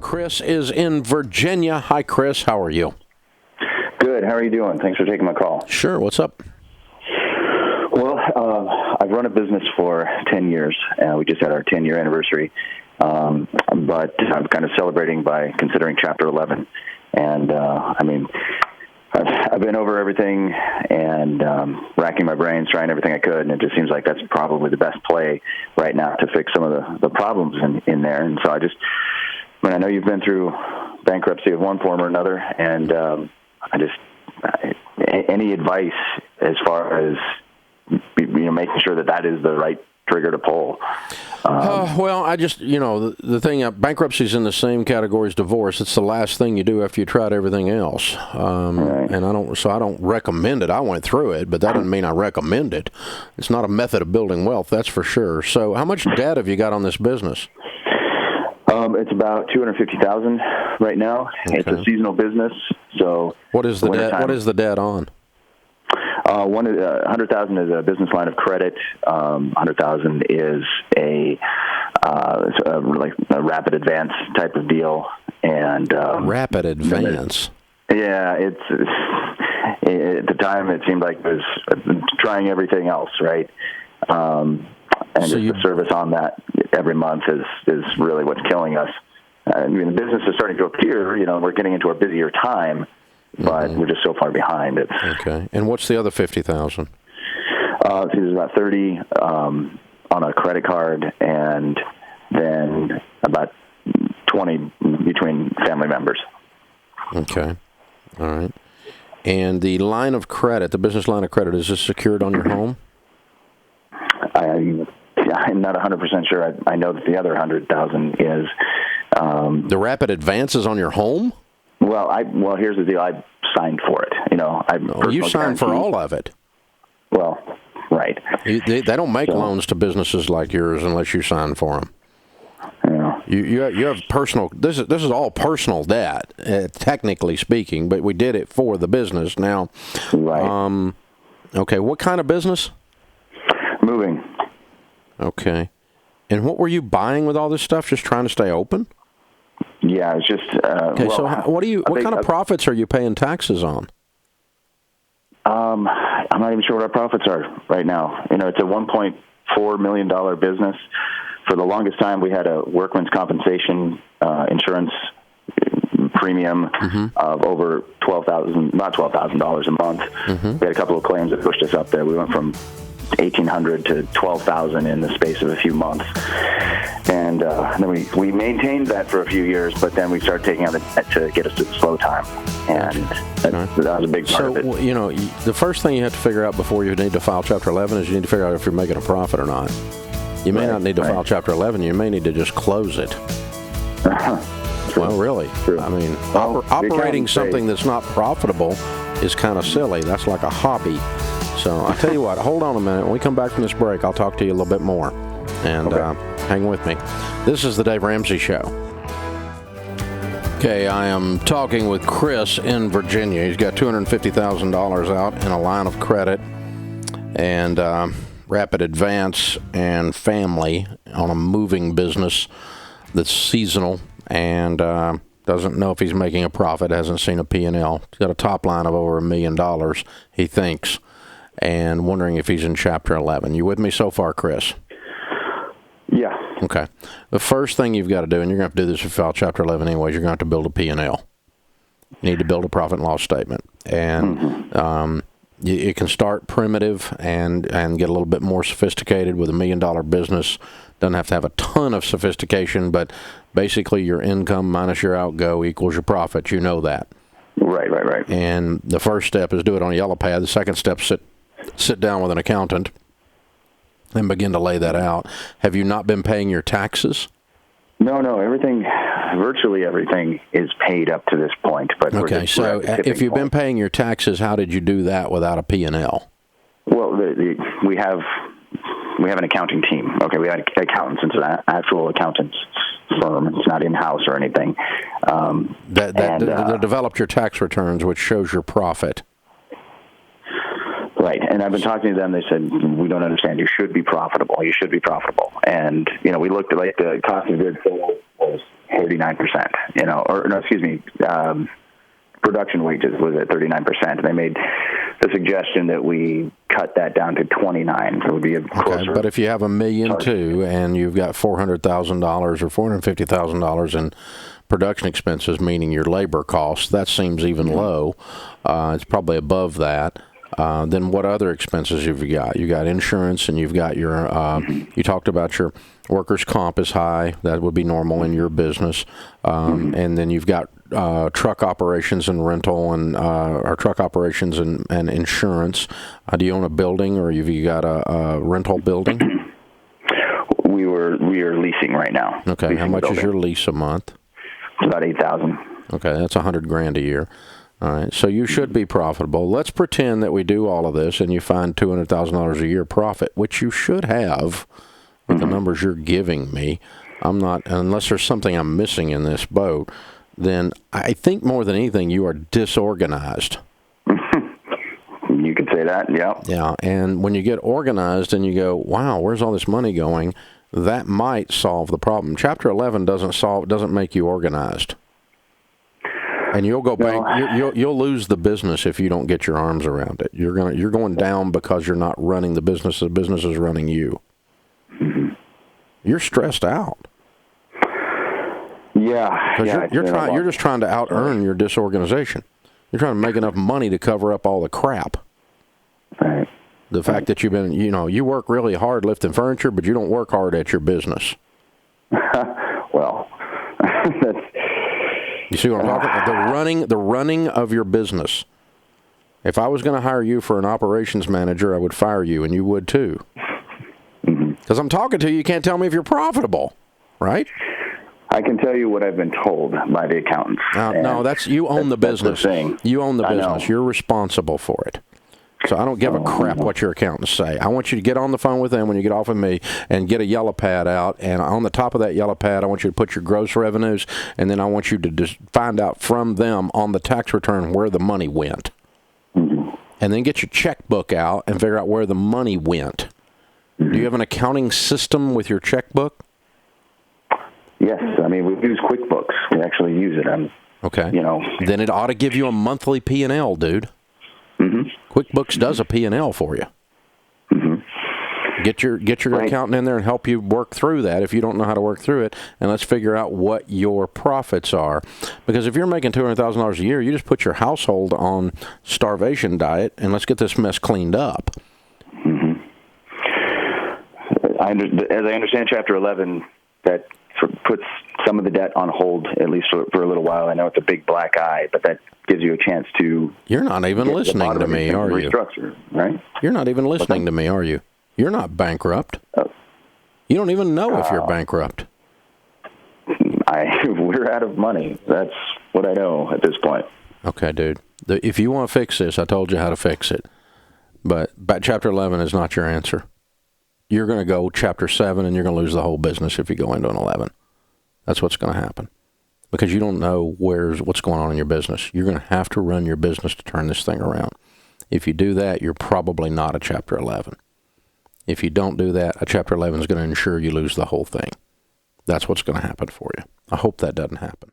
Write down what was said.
Chris is in Virginia. Hi, Chris. How are you? Good. How are you doing? Thanks for taking my call. Sure. What's up? Well, I've run a business for 10 years. We just had our 10-year anniversary. But I'm kind of celebrating by considering Chapter 11. And, I've been over everything and racking my brains, trying everything I could, and it just seems like that's probably the best play right now to fix some of the problems in there. And so I know you've been through bankruptcy of one form or another, and any advice as far as making sure that is the right trigger to pull. Well, the thing, bankruptcy is in the same category as divorce. It's the last thing you do after you tried everything else. Right. And I don't recommend it. I went through it, but that doesn't mean I recommend it. It's not a method of building wealth, that's for sure. So how much debt have you got on this business? It's about $250,000 right now. Okay. It's a seasonal business, so what is the debt? What is the debt on? $100,000 is a business line of credit. $100,000 is a rapid advance type of deal, and rapid advance. Yeah, it's at the time it seemed like it was trying everything else, right? And so the service on that every month is really what's killing us. The business is starting to appear. We're getting into a busier time. But we're just so far behind it. Okay. And what's the other $50,000? There's about $30 on a credit card, and then about $20 between family members. Okay. All right. And the line of credit, the business line of credit, is this secured on your home? I'm not 100% sure. I know that the other $100,000 is. The rapid advance is on your home? Well, here's the deal. I signed for it. You signed for all of it. Well, right. They don't make loans to businesses like yours unless you sign for them. Yeah. You have personal. This is all personal debt, technically speaking. But we did it for the business. Now, right. Okay. What kind of business? Moving. Okay. And what were you buying with all this stuff? Just trying to stay open? Yeah, it's just. Okay, so what kind of profits are you paying taxes on? I'm not even sure what our profits are right now. It's a $1.4 million business. For the longest time, we had a workman's compensation insurance premium of over $12,000 a month. We had a couple of claims that pushed us up there. We went from $1,800 to $12,000 in the space of a few months, and then we maintained that for a few years. But then we started taking out the debt to get us to the slow time, and that was a big part of it. So the first thing you have to figure out before you need to file Chapter 11 is you need to figure out if you're making a profit or not. You may not need to file Chapter 11. You may need to just close it. Well, really. True. I mean, operating something that's not profitable is kind of silly. That's like a hobby. So I'll tell you what, hold on a minute. When we come back from this break, I'll talk to you a little bit more. And hang with me. This is the Dave Ramsey Show. Okay, I am talking with Chris in Virginia. He's got $250,000 out in a line of credit and rapid advance and family on a moving business that's seasonal and doesn't know if he's making a profit, hasn't seen a P&L. He's got a top line of over $1 million, he thinks, and wondering if he's in Chapter 11. You with me so far, Chris? Yeah. Okay. The first thing you've got to do, and you're going to have to do this if you file Chapter 11 anyways, you're going to have to build a P&L. You need to build a profit and loss statement. And it can start primitive and get a little bit more sophisticated with $1 million business. Doesn't have to have a ton of sophistication, but basically your income minus your outgo equals your profit. You know that. Right. And the first step is do it on a yellow pad. The second step, sit down with an accountant and begin to lay that out. Have you not been paying your taxes? No, virtually everything is paid up to this point. But okay, so if you've been paying your taxes, how did you do that without a P&L? Well, we have an accounting team. Okay, we had accountants. It's an actual accountant's firm. It's not in-house or anything. That developed your tax returns, which shows your profit. Right, and I've been talking to them. They said, we don't understand. You should be profitable. And, we looked at, like, the cost of goods sold was 39%, or no, excuse me, production wages was at 39%. They made the suggestion that we cut that down to 29, so it would be a closer. Okay, but if you have $1.2 million and you've got $400,000 or $450,000 in production expenses, meaning your labor costs, that seems even low. It's probably above that. Then what other expenses have you got? You got insurance, and you've got your, you talked about your workers' comp is high. That would be normal in your business. And then you've got truck operations and rental, and or truck operations and insurance. Do you own a building, or have you got a rental building? We are leasing right now. Okay, how much is your lease a month? It's about $8,000. Okay, that's $100,000 a year. All right, so you should be profitable. Let's pretend that we do all of this and you find $200,000 a year profit, which you should have with the numbers you're giving me. I'm not, unless there's something I'm missing in this boat, then I think more than anything you are disorganized. You could say that, yeah. Yeah, and when you get organized and you go, wow, where's all this money going, that might solve the problem. Chapter 11 doesn't make you organized. And you'll go back. You'll lose the business if you don't get your arms around it. You're going down because you're not running the business. The business is running you. Mm-hmm. You're stressed out. Yeah, you're just trying to out earn your disorganization. You're trying to make enough money to cover up all the crap. Right. The fact that you've been, you work really hard lifting furniture, but you don't work hard at your business. Well, that's. You see what I'm talking about? The running of your business. If I was going to hire you for an operations manager, I would fire you, and you would too. Because I'm talking to you, you can't tell me if you're profitable, right? I can tell you what I've been told by the accountants. No, you own the business. You own the business. You're responsible for it. So I don't give a crap what your accountants say. I want you to get on the phone with them when you get off of me and get a yellow pad out. And on the top of that yellow pad, I want you to put your gross revenues, and then I want you to just find out from them on the tax return where the money went. Mm-hmm. And then get your checkbook out and figure out where the money went. Mm-hmm. Do you have an accounting system with your checkbook? Yes. I mean, we use QuickBooks. We actually use it. Okay. Then it ought to give you a monthly P&L, dude. Mm-hmm. QuickBooks does a P&L for you. Mm-hmm. Get your right. Accountant in there and help you work through that if you don't know how to work through it, and let's figure out what your profits are. Because if you're making $200,000 a year, you just put your household on starvation diet, and let's get this mess cleaned up. Mm-hmm. As I understand Chapter 11, that puts some of the debt on hold, at least for a little while. I know it's a big black eye, but that gives you a chance to... You're not even listening to me, are you? Restructure, right? You're not even listening to me, are you? You're not bankrupt. Oh. You don't even know if you're bankrupt. We're out of money. That's what I know at this point. Okay, dude. If you want to fix this, I told you how to fix it. But Chapter 11 is not your answer. You're going to go Chapter 7, and you're going to lose the whole business if you go into an 11. That's what's going to happen. Because you don't know what's going on in your business. You're going to have to run your business to turn this thing around. If you do that, you're probably not a Chapter 11. If you don't do that, a Chapter 11 is going to ensure you lose the whole thing. That's what's going to happen for you. I hope that doesn't happen.